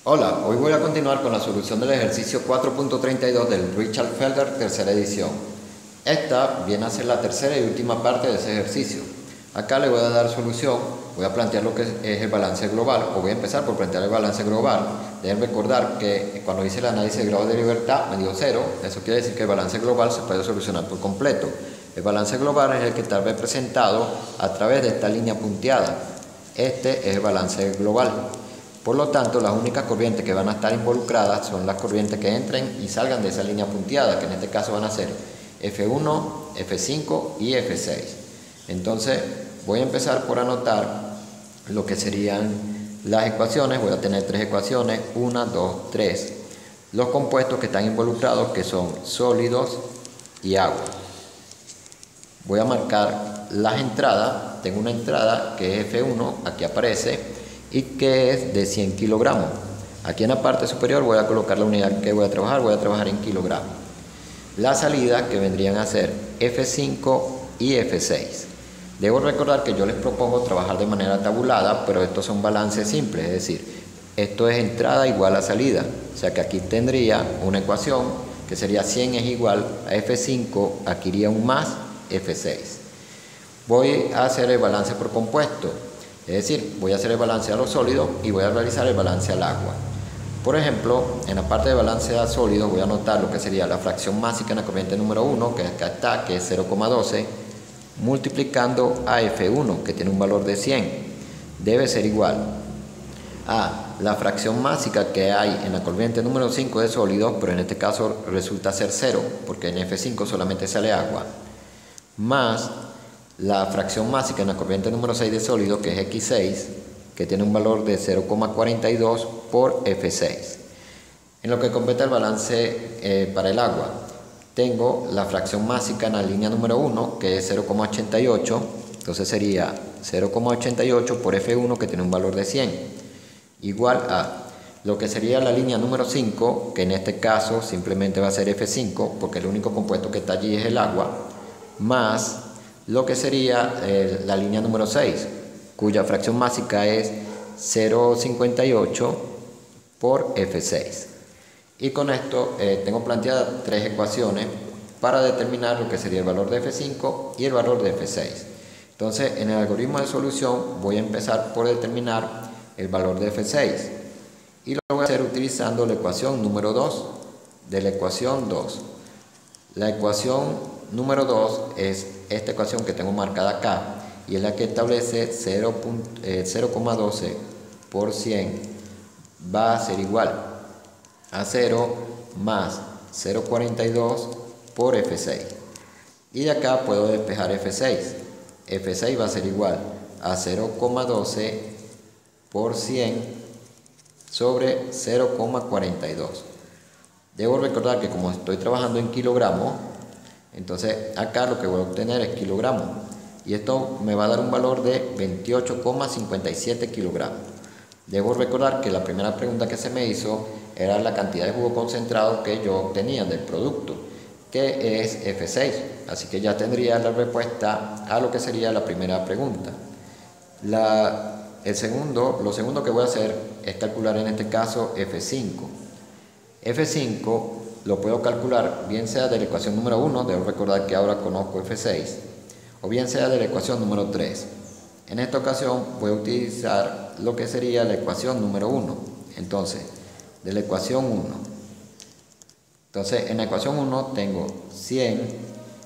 Hola, hoy voy a continuar con la solución del ejercicio 4.32 del Richard Felder, tercera edición. Esta viene a ser la tercera y última parte de ese ejercicio. Acá le voy a dar solución, voy a plantear lo que es el balance global, o voy a empezar por plantear el balance global. Deben recordar que cuando hice el análisis de grado de libertad me dio 0, eso quiere decir que el balance global se puede solucionar por completo. El balance global es el que está representado a través de esta línea punteada. Este es el balance global. Por lo tanto, las únicas corrientes que van a estar involucradas son las corrientes que entren y salgan de esa línea punteada, que en este caso van a ser F1, F5 y F6. Entonces, voy a empezar por anotar lo que serían las ecuaciones. Voy a tener tres ecuaciones, 1, 2, 3. Los compuestos que están involucrados, que son sólidos y agua. Voy a marcar las entradas. Tengo una entrada que es F1, aquí aparece, y que es de 100 kilogramos. Aquí en la parte superior voy a colocar la unidad que voy a trabajar en kilogramos. La salida, que vendrían a ser F5 y F6. Debo recordar que yo les propongo trabajar de manera tabulada, pero estos son balances simples, es decir, esto es entrada igual a salida. O sea que aquí tendría una ecuación que sería 100 es igual a F5, aquí iría un más F6. Voy a hacer el balance por compuesto. Es decir, voy a hacer el balance a los sólidos y voy a realizar el balance al agua. Por ejemplo, en la parte de balance a sólidos voy a anotar lo que sería la fracción másica en la corriente número 1, que acá está, que es 0,12, multiplicando a F1, que tiene un valor de 100. Debe ser igual a la fracción másica que hay en la corriente número 5 de sólidos, pero en este caso resulta ser 0, porque en F5 solamente sale agua, más la fracción másica en la corriente número 6 de sólido, que es X6, que tiene un valor de 0,42 por F6. En lo que compete el balance para el agua, tengo la fracción másica en la línea número 1, que es 0,88, entonces sería 0,88 por F1, que tiene un valor de 100, igual a lo que sería la línea número 5, que en este caso simplemente va a ser F5, porque el único compuesto que está allí es el agua, más lo que sería la línea número 6, cuya fracción másica es 0,58 por F6. Y con esto tengo planteadas tres ecuaciones para determinar lo que sería el valor de F5 y el valor de F6. Entonces, en el algoritmo de solución voy a empezar por determinar el valor de F6. Y lo voy a hacer utilizando la ecuación número 2 de la ecuación 2. La ecuación número 2 es esta ecuación que tengo marcada acá, y es la que establece 0,12 por 100 va a ser igual a 0 más 0,42 por F6. Y de acá puedo despejar F6. F6 va a ser igual a 0,12 por 100 sobre 0,42. Debo recordar que como estoy trabajando en kilogramos, entonces acá lo que voy a obtener es kilogramos, y esto me va a dar un valor de 28,57 kilogramos. Debo recordar que la primera pregunta que se me hizo era la cantidad de jugo concentrado que yo obtenía del producto, que es F6, así que ya tendría la respuesta a lo que sería la primera pregunta. Lo segundo que voy a hacer es calcular en este caso F5. F5 lo puedo calcular bien sea de la ecuación número 1, debo recordar que ahora conozco F6, o bien sea de la ecuación número 3. En esta ocasión voy a utilizar lo que sería la ecuación número 1. Entonces, de la ecuación 1. Entonces, en la ecuación 1 tengo 100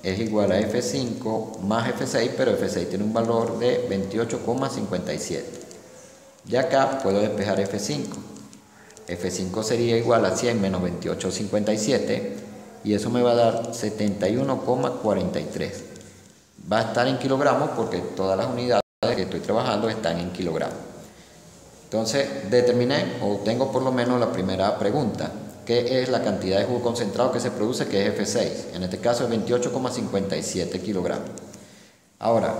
es igual a F5 más F6, pero F6 tiene un valor de 28,57. De acá puedo despejar F5. F5 sería igual a 100 menos 28,57, y eso me va a dar 71,43. Va a estar en kilogramos porque todas las unidades que estoy trabajando están en kilogramos. Entonces determiné, o tengo por lo menos la primera pregunta, que es la cantidad de jugo concentrado que se produce, que es F6. En este caso es 28,57 kilogramos. Ahora,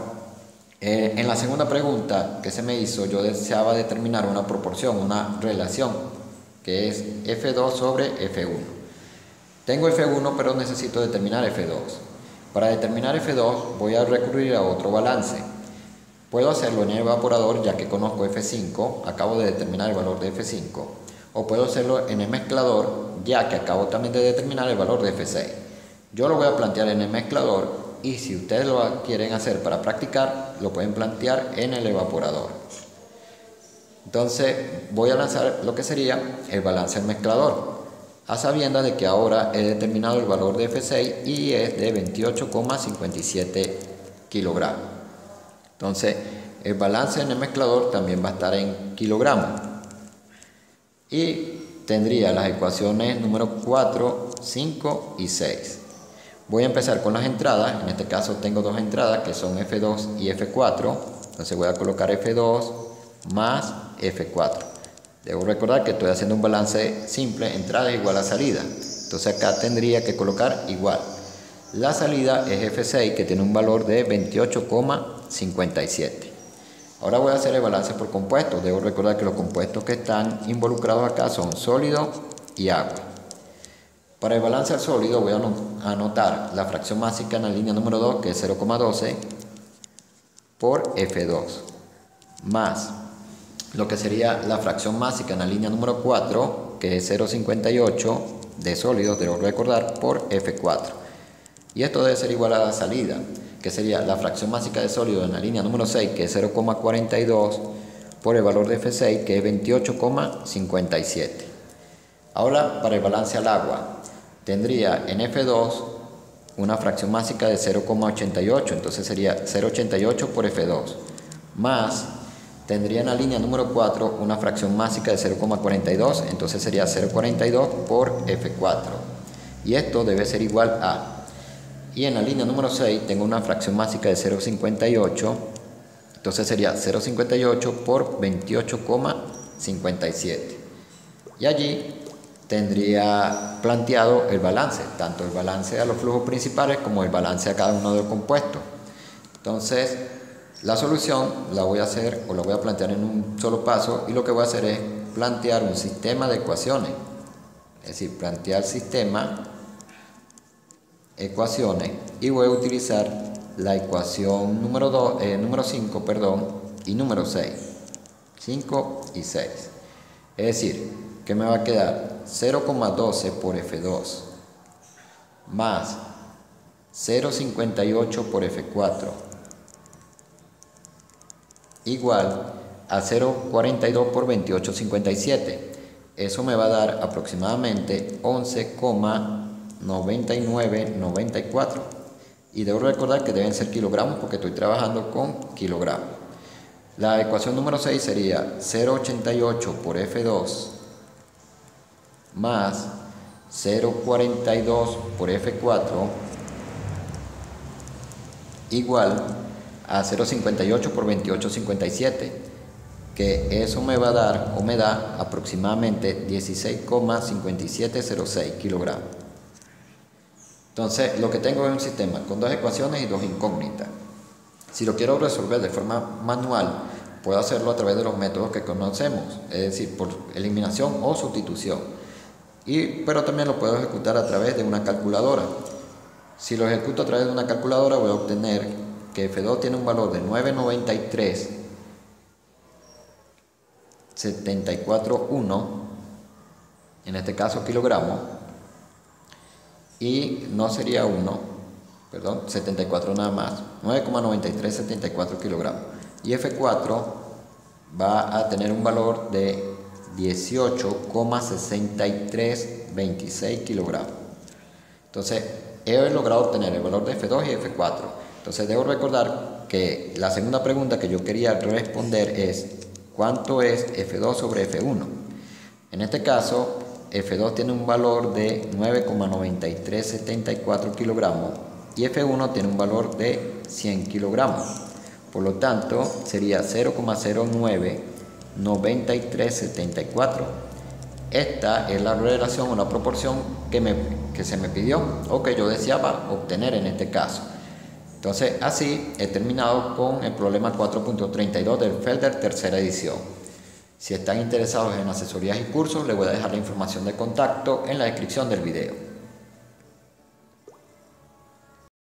en la segunda pregunta que se me hizo, yo deseaba determinar una proporción, una relación, que es F2 sobre F1. Tengo F1, pero necesito determinar F2. Para determinar F2 voy a recurrir a otro balance. Puedo hacerlo en el evaporador, ya que conozco F5, acabo de determinar el valor de F5, o puedo hacerlo en el mezclador, ya que acabo también de determinar el valor de F6. Yo lo voy a plantear en el mezclador, y si ustedes lo quieren hacer para practicar, lo pueden plantear en el evaporador. Entonces voy a lanzar lo que sería el balance del mezclador, a sabiendas de que ahora he determinado el valor de F6 y es de 28,57 kilogramos. Entonces el balance en el mezclador también va a estar en kilogramos. Y tendría las ecuaciones número 4, 5 y 6. Voy a empezar con las entradas. En este caso tengo dos entradas que son F2 y F4. Entonces voy a colocar F2 más F4. Debo recordar que estoy haciendo un balance simple, entrada igual a salida. Entonces acá tendría que colocar igual. La salida es F6, que tiene un valor de 28,57. Ahora voy a hacer el balance por compuestos. Debo recordar que los compuestos que están involucrados acá son sólido y agua. Para el balance al sólido voy a anotar la fracción másica en la línea número 2, que es 0,12 por F2, más lo que sería la fracción másica en la línea número 4, que es 0,58 de sólidos, debo recordar, por F4. Y esto debe ser igual a la salida, que sería la fracción másica de sólido en la línea número 6, que es 0,42 por el valor de F6, que es 28,57. Ahora para el balance al agua, tendría en F2 una fracción másica de 0,88, entonces sería 0,88 por F2, más tendría en la línea número 4 una fracción másica de 0,42, entonces sería 0,42 por F4, y esto debe ser igual a. Y en la línea número 6 tengo una fracción másica de 0,58, entonces sería 0,58 por 28,57. Y allí tendría planteado el balance, tanto el balance a los flujos principales como el balance a cada uno de los compuestos. Entonces, la solución la voy a hacer o la voy a plantear en un solo paso, y lo que voy a hacer es plantear un sistema de ecuaciones. Es decir, plantear sistema, ecuaciones, y voy a utilizar la ecuación número 5, y número 6. 5 y 6. Es decir, que me va a quedar 0,12 por F2 más 0,58 por F4 igual a 0,42 por 28,57. Eso me va a dar aproximadamente 11,9994. Y debo recordar que deben ser kilogramos porque estoy trabajando con kilogramos. La ecuación número 6 sería 0,88 por F2 más 0,42 por F4 igual a 0,58 por 28,57, que eso me va a dar o me da aproximadamente 16,5706 kilogramos. Entonces lo que tengo es un sistema con dos ecuaciones y dos incógnitas. Si lo quiero resolver de forma manual, puedo hacerlo a través de los métodos que conocemos, es decir, por eliminación o sustitución. Pero también lo puedo ejecutar a través de una calculadora. Si lo ejecuto a través de una calculadora, voy a obtener que F2 tiene un valor de 993,741, en este caso kilogramos, y no sería 74 nada más, 9,9374 kilogramos. Y F4 va a tener un valor de 18,6326 kilogramos. Entonces he logrado obtener el valor de F2 y F4. Entonces debo recordar que la segunda pregunta que yo quería responder es ¿cuánto es F2 sobre F1? En este caso F2 tiene un valor de 9,9374 kilogramos y F1 tiene un valor de 100 kilogramos. Por lo tanto sería 0,099374. Esta es la relación o la proporción que se me pidió o que yo deseaba obtener en este caso. Entonces así he terminado con el problema 4.32 del Felder tercera edición. Si están interesados en asesorías y cursos, les voy a dejar la información de contacto en la descripción del video.